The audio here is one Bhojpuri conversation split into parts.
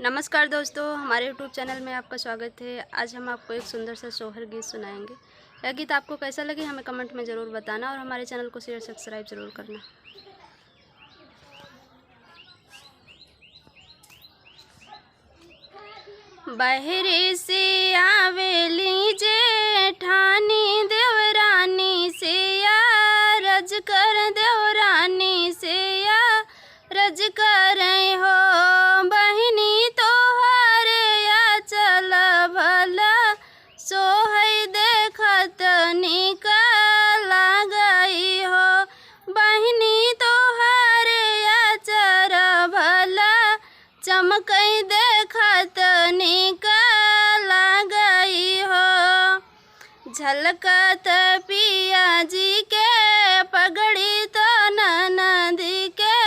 नमस्कार दोस्तों, हमारे यूट्यूब चैनल में आपका स्वागत है। आज हम आपको एक सुंदर सा सोहर गीत सुनाएंगे। यह गीत आपको कैसा लगे हमें कमेंट में ज़रूर बताना और हमारे चैनल को शेयर सब्सक्राइब ज़रूर करना। बहरे से आवेली जेठानी देवरानी से या रज कर देवरानी से या रज कर हो बहिनी तोहर या चल भला सोहई देखत निकल गई हो बहिनी तोहर या चर भला चमकई देखत निकल गई हो। झलकत पिया जी के पगड़ी तो ननदी के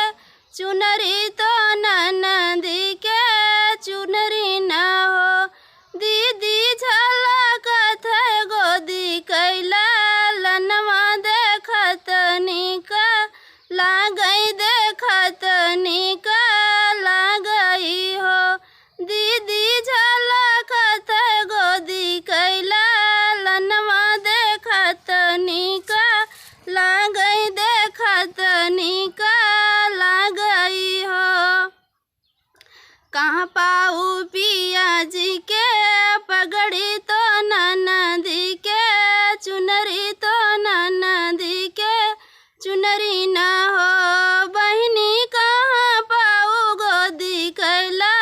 चुनरी तो ननदी के चुनरी न हो दीदी झलकत गोदी कैला लनवा देखत निकल गई देखत निकल गई हो दीदी झलकत गोदी कैला लनवा देखत निकल गई देखत निकल गई हो। कहाँ पाऊ पिया जी के पगड़ी तो ननदी के चुनरी तो ननदी के चुनरी न हो बहिनी कहाँ पाऊ गोदी कैला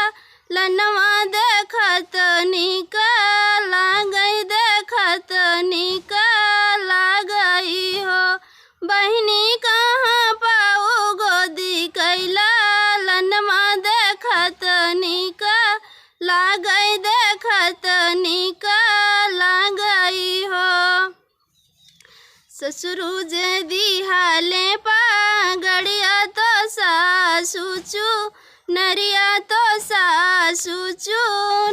लनवा देखत निकल गई देखत निकल गई हो बहिनी कहाँ पाऊ गोदी कैला लनवा देखत निकल गई देखत निकल गई हो। ससुरु जे दिहाले पागड़िया तो सासु चू नरिया तो सासु चू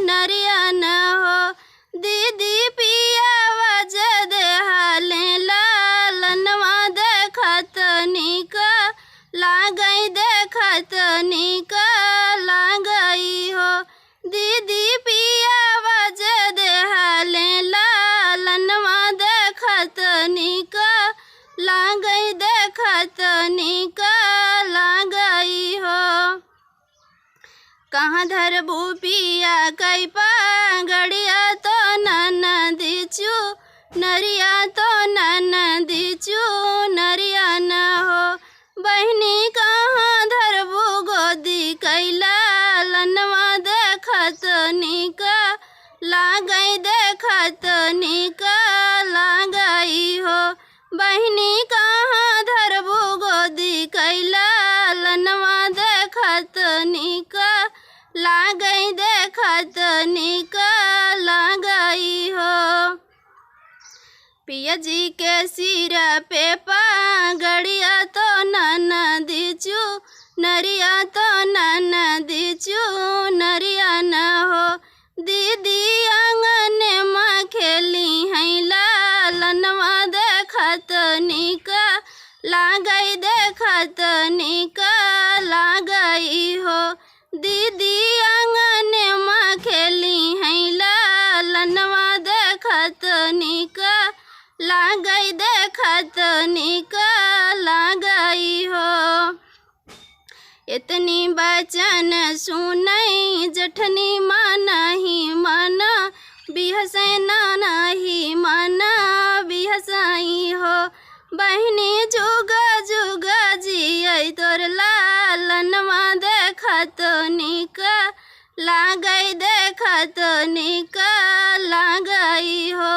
नरिया न हो दीदी पिया वज देहाले लनवा देखत निकल गई देखत निकल गई हो दीदी पिया वज देहाले लनवा देखत निकल गई देखत निकल गई हो। कहाँ धरबू पिया कई पागड़िया तो ननदी चू नरिया तो ननदी चू नरिया न हो बहिनी कहाँ धरबू गोदी कैला लनवा देखत निकल गई देखत निकल गई हो बहिनी कहाँ धरबू गोदी कैला लनवा देखत निकल गई देखत निकल गई हो। पिया जी के सिर पे पागड़िया तो ननदी चू नरिया तो ननदी चू नरिया न हो दीदी आंगन में खेली हैं लनवा देखत निकल गई देखत निकल गई हो दीदी आंगन में खेली हैं लनवा देखत निकल गई देखत निकल गई हो। इतनी बचन सुनई जठनी मानही माना बिहसे नहीं माना बिहसाई हो बहिनी जुग जुग जियई तोर लनवा देखत निकल गई देखत निकल गई हो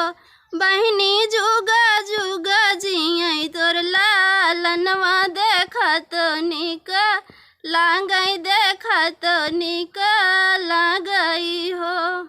बहिनी जुग जुग जियई तोर लनवा देखत निकल गई देखत निकल गई हो।